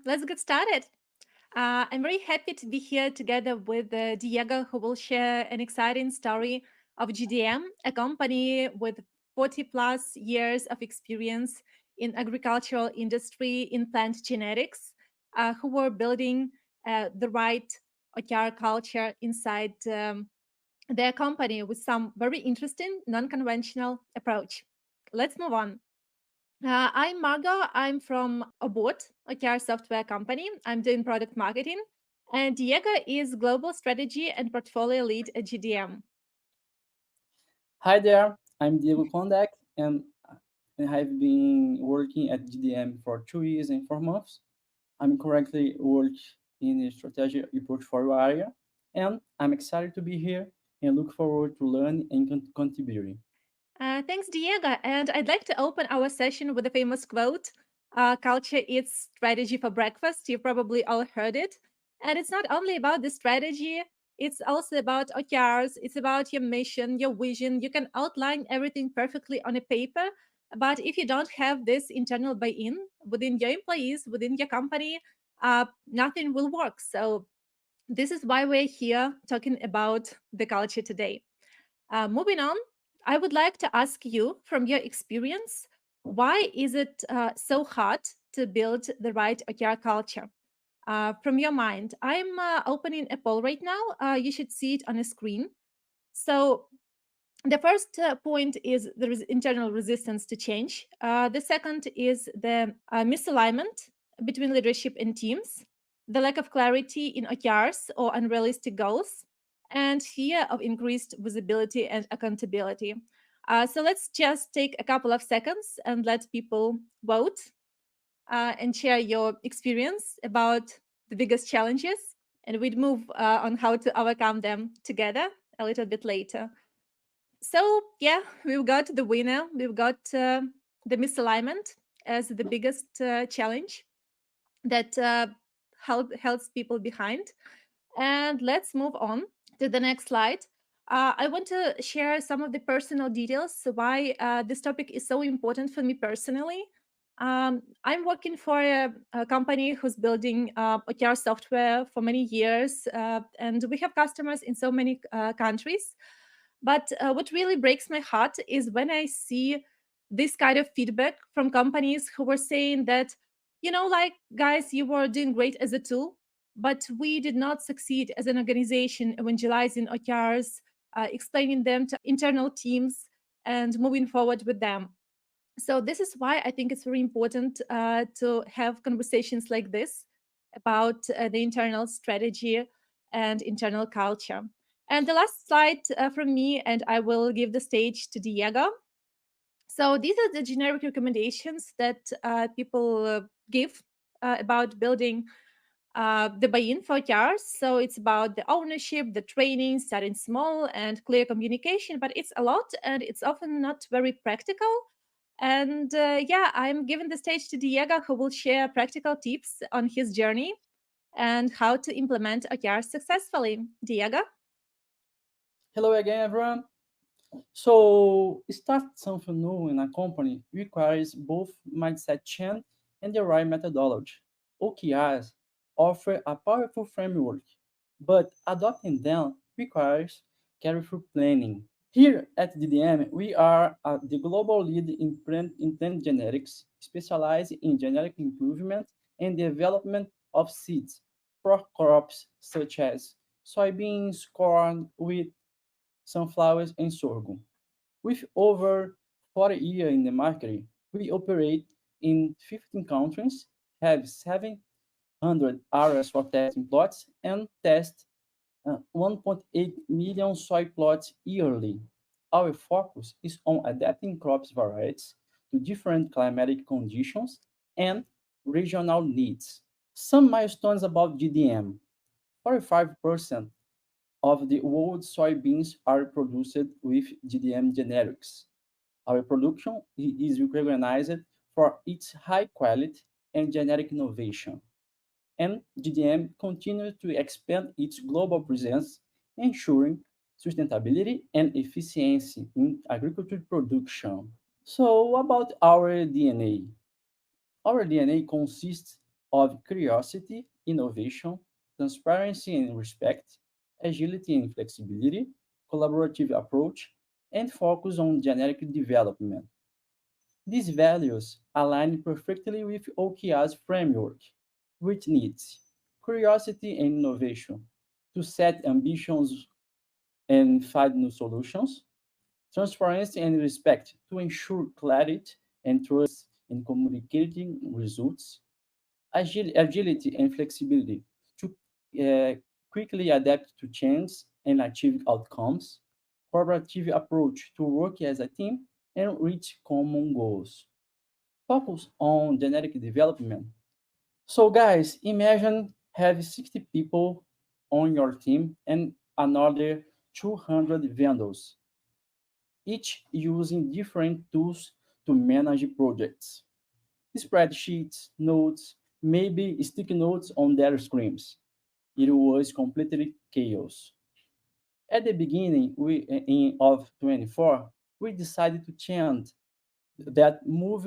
let's get started. I'm very happy to be here together with Diego, who will share an exciting story of GDM, a company with 40 plus years of experience in agricultural industry in plant genetics, who were building the right OKR culture inside their company with some very interesting non-conventional approach. Let's move on. I'm Margo. I'm from Oboard OKR software company. I'm doing product marketing. And Diego is global strategy and portfolio lead at GDM. Hi there, I'm Diego Condack, and I've been working at GDM for 2 years and 4 months. I'm currently working in the strategy and portfolio area, and I'm excited to be here and look forward to learning and contributing. Thanks, Diego. And I'd like to open our session with a famous quote: Culture eats strategy for breakfast. You probably all heard it. And it's not only about the strategy, it's also about OKRs. It's about your mission, your vision. You can outline everything perfectly on a paper. But if you don't have this internal buy in within your employees, within your company, nothing will work. So, this is why we're here talking about the culture today. Moving on, I would like to ask you from your experience, why is it so hard to build the right OKR culture? From your mind, I'm opening a poll right now. You should see it on a screen. So, the first point is there is internal resistance to change. The second is the misalignment between leadership and teams, the lack of clarity in OKRs or unrealistic goals, and fear of increased visibility and accountability. So let's just take a couple of seconds and let people vote and share your experience about the biggest challenges, and we'd move on how to overcome them together a little bit later. So yeah, we've got the winner. We've got the misalignment as the biggest challenge that holds people behind. And let's move on to the next slide. I want to share some of the personal details why this topic is so important for me personally. I'm working for a company who's building OKR software for many years, and we have customers in so many countries. But what really breaks my heart is when I see this kind of feedback from companies who were saying that, like, guys, you were doing great as a tool, but we did not succeed as an organization evangelizing OKRs, explaining them to internal teams, and moving forward with them. So, this is why I think it's very important to have conversations like this about the internal strategy and internal culture. And the last slide from me, and I will give the stage to Diego. So these are the generic recommendations that people give about building the buy-in for OKRs. So it's about the ownership, the training, starting small, and clear communication. But it's a lot, and it's often not very practical. And yeah, I'm giving the stage to Diego, who will share practical tips on his journey and how to implement OKRs successfully. Diego? Hello again, everyone. So, start something new in a company requires both mindset change and the right methodology. OKRs offer a powerful framework, but adopting them requires careful planning. Here at DDM, we are the global lead in plant genetics, specialized in genetic improvement and development of seeds for crops such as soybeans, corn, wheat, sunflowers, and sorghum. With over 40 years in the market, we operate in 15 countries, have 700 areas for testing plots, and test 1.8 million soy plots yearly. Our focus is on adapting crops varieties to different climatic conditions and regional needs. Some milestones about GDM. 45% of the world's soybeans are produced with GDM generics. Our production is recognized for its high quality and genetic innovation, and GDM continues to expand its global presence, ensuring sustainability and efficiency in agriculture production. So, about our DNA. Our DNA consists of curiosity, innovation, transparency and respect, agility and flexibility, collaborative approach, and focus on generic development. These values align perfectly with OKR's framework, which needs curiosity and innovation to set ambitions and find new solutions, transparency and respect to ensure clarity and trust in communicating results, agility and flexibility to quickly adapt to change and achieve outcomes, collaborative approach to work as a team and reach common goals. Focus on generic development. So guys, imagine have 60 people on your team and another 200 vendors, each using different tools to manage projects. Spreadsheets, notes, maybe sticky notes on their screens. It was completely chaos. At the beginning of 24, we decided to change that, move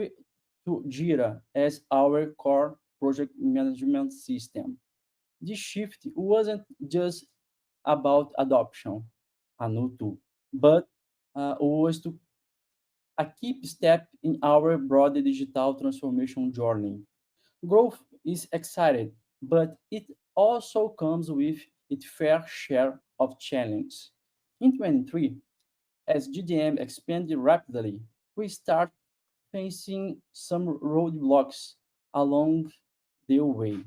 to Jira as our core project management system. This shift wasn't just about adoption, a new tool, but was to a key step in our broader digital transformation journey. Growth is exciting, but it also comes with its fair share of challenges. In 23, as GDM expanded rapidly, we start facing some roadblocks along the way,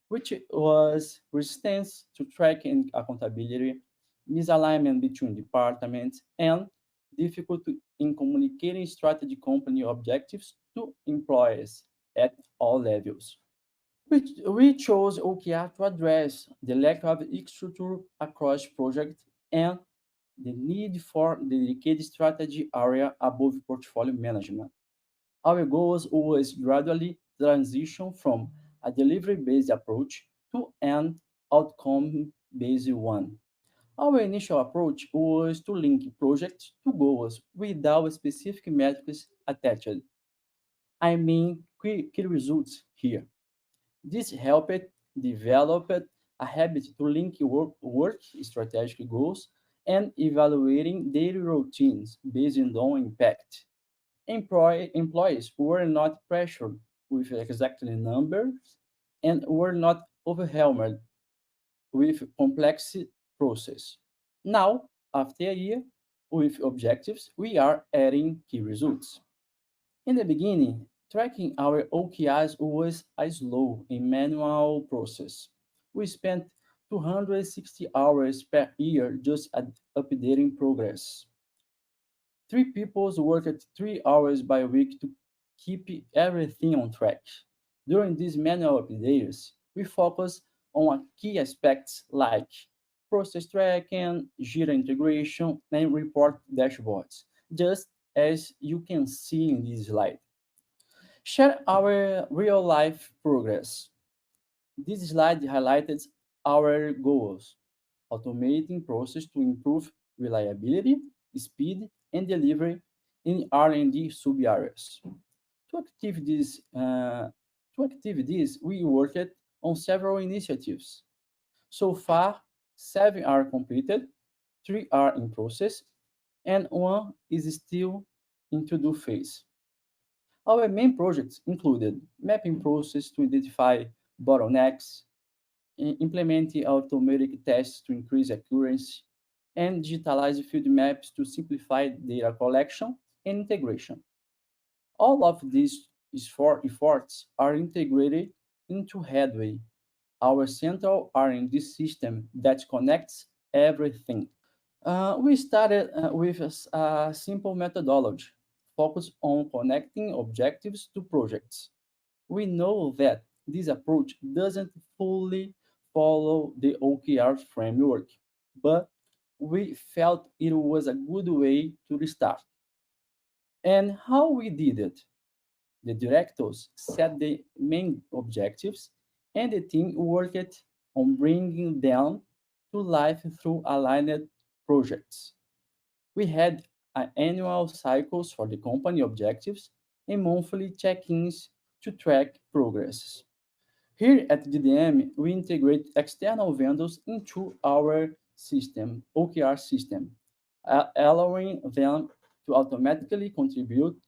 which was resistance to tracking accountability, misalignment between departments, and difficulty in communicating strategy company objectives to employees at all levels. We chose OKR to address the lack of structure across projects and the need for dedicated strategy area above portfolio management. Our goals was gradually transition from a delivery-based approach to an outcome-based one. Our initial approach was to link projects to goals without specific metrics attached. I mean, key results here. This helped develop a habit to link work strategic goals and evaluating daily routines based on impact. Employees were not pressured with exactly numbers and were not overwhelmed with complex process. Now, after a year with objectives, we are adding key results. In the beginning, tracking our OKRs was a slow and manual process. We spent 260 hours per year just at updating progress. Three people worked 3 hours by week to keep everything on track. During these manual updates, we focus on key aspects like process tracking, Jira integration, and report dashboards, just as you can see in this slide. Share our real life progress. This slide highlighted our goals, automating process to improve reliability, speed, and delivery in R&D sub-areas. To achieve this, we worked on several initiatives. So far, 7 are completed, 3 are in process, and 1 is still in to-do phase. Our main projects included mapping process to identify bottlenecks, implementing automatic tests to increase accuracy, and digitalize field maps to simplify data collection and integration. All of these efforts are integrated into Headway, our central R&D system that connects everything. We started with a simple methodology focused on connecting objectives to projects. We know that this approach doesn't fully follow the OKR framework, but we felt it was a good way to restart. And how we did it? The directors set the main objectives, and the team worked on bringing them to life through aligned projects. We had annual cycles for the company objectives and monthly check-ins to track progress. Here at GDM, we integrate external vendors into our system, OKR system, allowing them to automatically contribute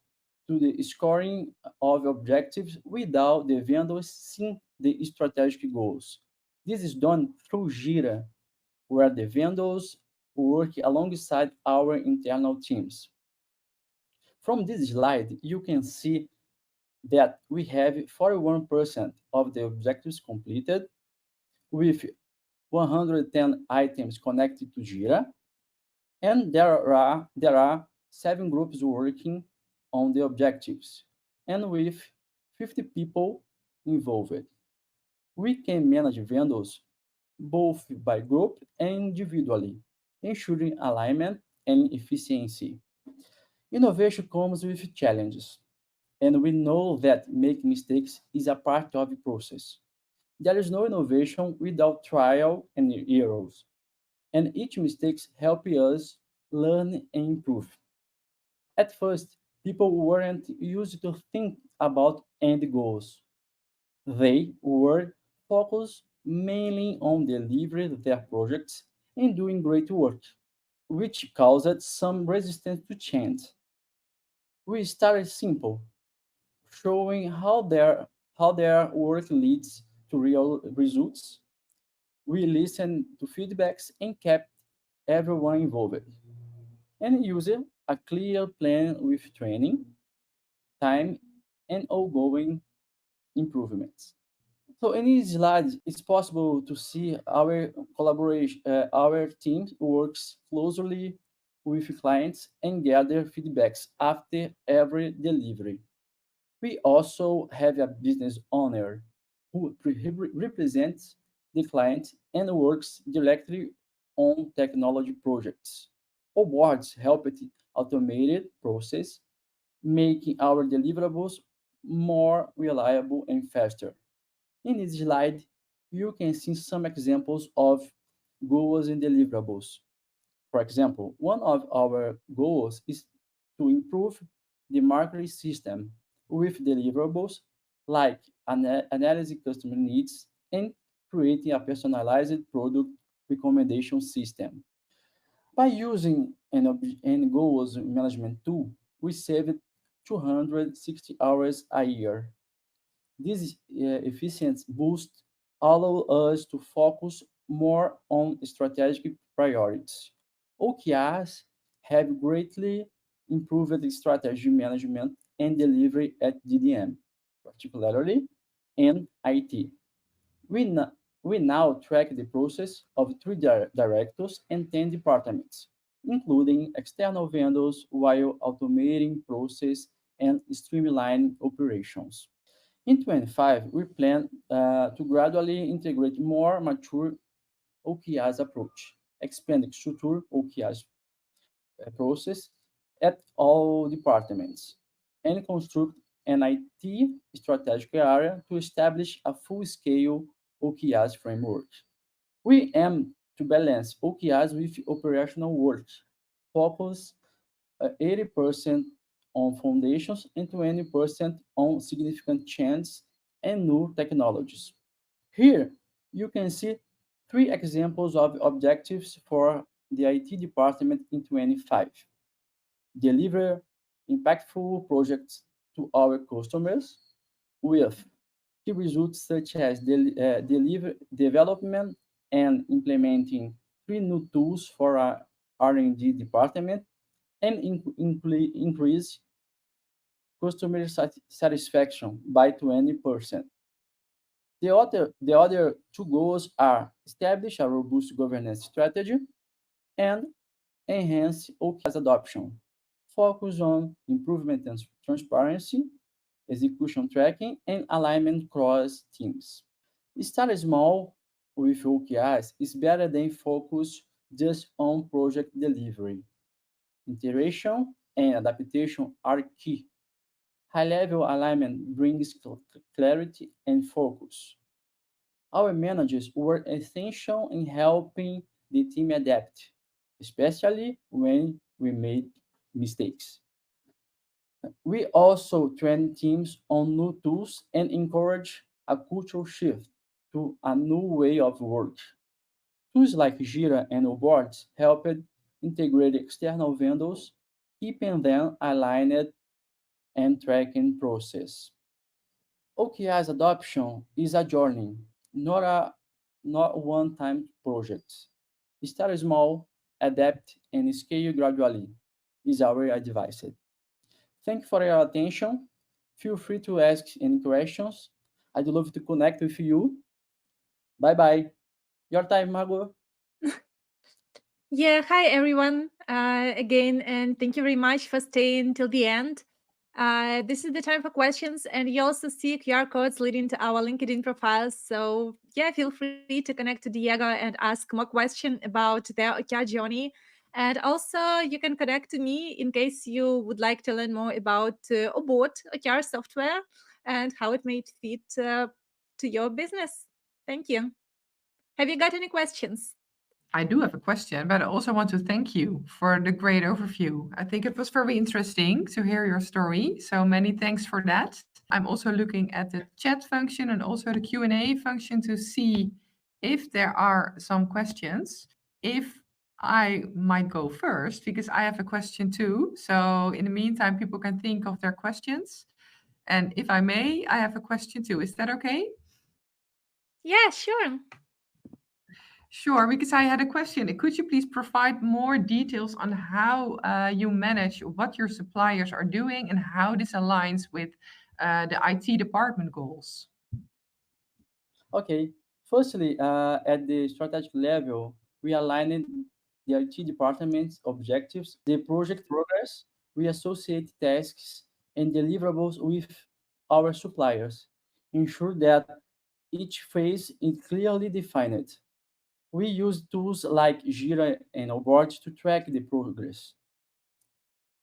to the scoring of objectives without the vendors seeing the strategic goals. This is done through Jira, where the vendors work alongside our internal teams. From this slide, you can see that we have 41% of the objectives completed with 110 items connected to Jira, and there are 7 groups working on the objectives, and with 50 people involved. We can manage vendors both by group and individually, ensuring alignment and efficiency. Innovation comes with challenges, and we know that making mistakes is a part of the process. There is no innovation without trial and errors, and each mistake helps us learn and improve. At first, people weren't used to think about end goals. They were focused mainly on delivering their projects and doing great work, which caused some resistance to change. We started simple, showing how their work leads to real results. We listened to feedbacks and kept everyone involved, and used a clear plan with training, time, and ongoing improvements. So in these slides, it's possible to see our collaboration. Our team works closely with clients and gather feedbacks after every delivery. We also have a business owner who represents the client and works directly on technology projects. Awards help it automated process, making our deliverables more reliable and faster. In this slide, you can see some examples of goals and deliverables. For example, one of our goals is to improve the marketing system with deliverables like analyzing customer needs and creating a personalized product recommendation system. By using an goals management tool, we saved 260 hours a year. This efficiency boost allow us to focus more on strategic priorities. OKRs have greatly improved the strategy management and delivery at GDM, particularly in IT. We, no- we now track the process of 3 directors and 10 departments, including external vendors, while automating process and streamlining operations. In 25, we plan to gradually integrate more mature OKRs approach, expanding structure OKRs process at all departments, and construct an IT strategic area to establish a full-scale OKRs framework. We aim to balance OKRs with operational work, focus 80% on foundations and 20% on significant changes and new technologies. Here, you can see 3 examples of objectives for the IT department in 25. Deliver impactful projects to our customers with key results such as development and implementing 3 new tools for our R&D department and increase customer satisfaction by 20%. The other 2 goals are establish a robust governance strategy and enhance OKR's adoption. Focus on improvement and transparency, execution tracking, and alignment across teams. Start small with OKRs is better than focus just on project delivery. Iteration and adaptation are key. High-level alignment brings clarity and focus. Our managers were essential in helping the team adapt, especially when we made mistakes. We also train teams on new tools and encourage a cultural shift to a new way of work. Tools like Jira and Oboard helped integrate external vendors, keeping them aligned and tracking process. OKR's adoption is a journey, not one-time project. Start small, adapt, and scale gradually is our advice. Thank you for your attention. Feel free to ask any questions. I'd love to connect with you. Bye bye. Your time, Margo. Yeah, hi everyone again, and thank you very much for staying till the end. This is the time for questions, and you also see QR codes leading to our LinkedIn profiles. So yeah, feel free to connect to Diego and ask more questions about their OKR journey. And also, you can connect to me in case you would like to learn more about Oboard OKR software and how it may fit to your business. Thank you. Have you got any questions? I do have a question, but I also want to thank you for the great overview. I think it was very interesting to hear your story. So many thanks for that. I'm also looking at the chat function and also the Q&A function to see if there are some questions. If I might go first because I have a question too. So in the meantime, people can think of their questions. And if I may, I have a question too. Is that okay? Yeah, sure. Sure, because I had a question. Could you please provide more details on how you manage what your suppliers are doing and how this aligns with the IT department goals? Okay. Firstly, at the strategic level, we aligned the IT department's objectives, the project progress, we associate tasks and deliverables with our suppliers, ensure that each phase is clearly defined. We use tools like Jira and Oboard to track the progress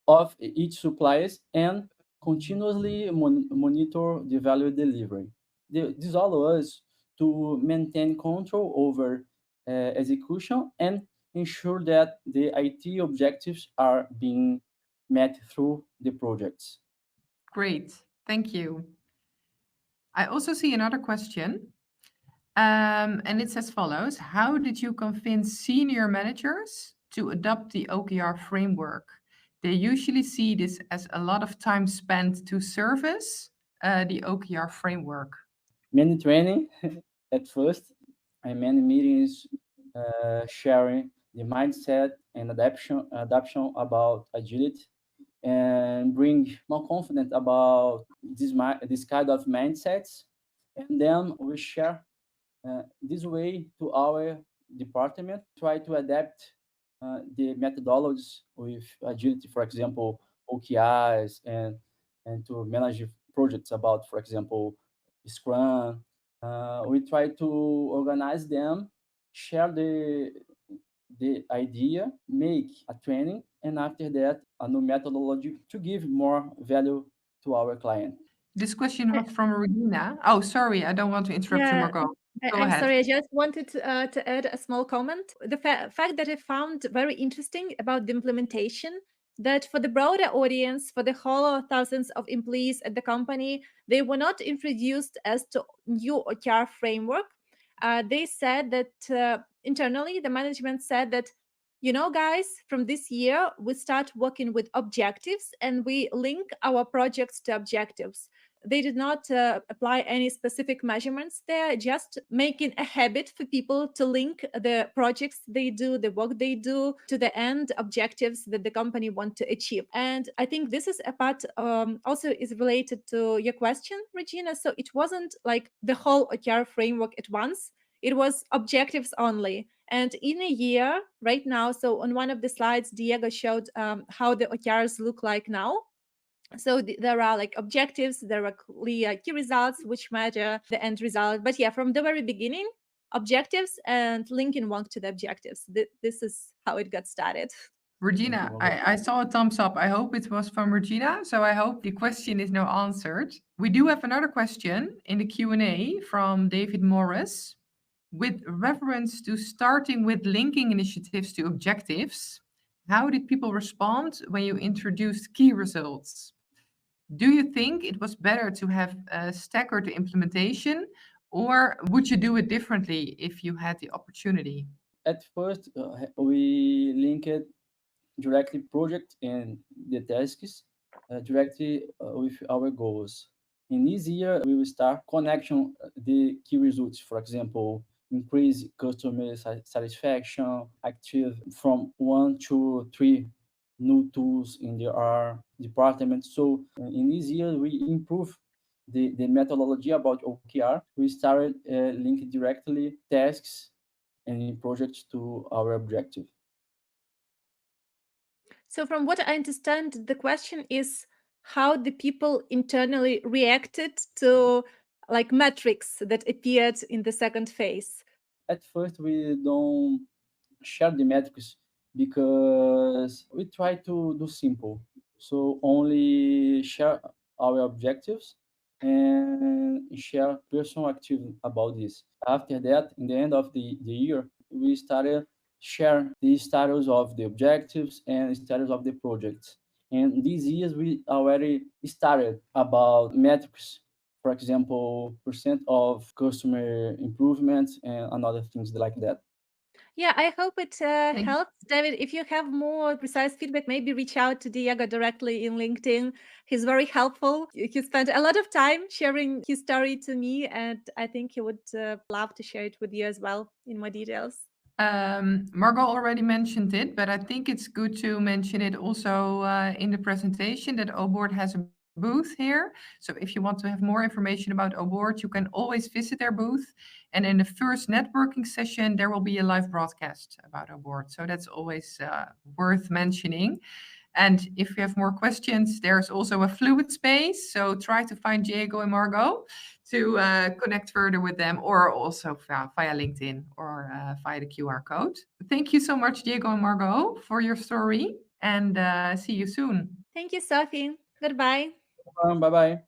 of each suppliers and continuously monitor the value delivery. This allows us to maintain control over execution and ensure that the IT objectives are being met through the projects. Great, thank you. I also see another question, and it's as follows. How did you convince senior managers to adopt the OKR framework? They usually see this as a lot of time spent to service the OKR framework. Many training at first, and many meetings sharing the mindset and adaptation about agility and bring more confidence about this kind of mindsets. And then we share this way to our department, try to adapt the methodologies with agility, for example, OKRs, and to manage projects about, for example, Scrum. We try to organize them, share the idea, make a training, and after that, a new methodology to give more value to our client. This question was from Regina. Oh, sorry, I don't want to interrupt you, Yeah, Margot. Go I'm ahead. sorry. I just wanted to add a small comment. The fact that I found very interesting about the implementation, that for the broader audience, for the whole thousands of employees at the company, they were not introduced as to new OKR framework. They said that internally, the management said that, you know, guys, from this year, we start working with objectives and we link our projects to objectives. They did not apply any specific measurements there, just making a habit for people to link the projects they do, the work they do, to the end objectives that the company want to achieve. And I think this is a part also is related to your question, Regina. So it wasn't like the whole OKR framework at once. It was objectives only. And in a year, right now, so on one of the slides, Diego showed how the OKRs look like now. So there are like objectives, there are clear key results which measure the end result. But yeah, from the very beginning, objectives and linking one to the objectives. This is how it got started. Thank you, Regina, Margot. I saw a thumbs up. I hope it was from Regina. So I hope the question is now answered. We do have another question in the Q&A from David Morris. With reference to starting with linking initiatives to objectives, how did people respond when you introduced key results? Do you think it was better to have staggered the implementation, or would you do it differently if you had the opportunity? At first, we linked directly project and the tasks directly with our goals. In this year, we will start connection the key results. For example, increase customer satisfaction, active from 1 to 3 new tools in the R department. So in this year, we improve the methodology about OKR. We started linking directly tasks and projects to our objective. So, from what I understand, the question is how the people internally reacted to like metrics that appeared in the second phase. At first, we don't share the metrics because we try to do simple. So only share our objectives and share personal activity about this. After that, in the end of the year, we started share the status of the objectives and status of the projects. And these years we already started about metrics, for example, percent of customer improvements and other things like that. Yeah, I hope it Thank helps. David, if you have more precise feedback, maybe reach out to Diego directly in LinkedIn. He's very helpful. He spent a lot of time sharing his story to me, and I think he would love to share it with you as well in more details. Margot already mentioned it, but I think it's good to mention it also in the presentation that Oboard has a booth here. So if you want to have more information about Oboard, you can always visit their booth. And in the first networking session, there will be a live broadcast about Oboard. So that's always worth mentioning. And if you have more questions, there's also a fluid space. So try to find Diego and Margot to connect further with them, or also via LinkedIn or via the QR code. Thank you so much, Diego and Margot, for your story, and see you soon. Thank you, Sophie. Goodbye. Bye bye.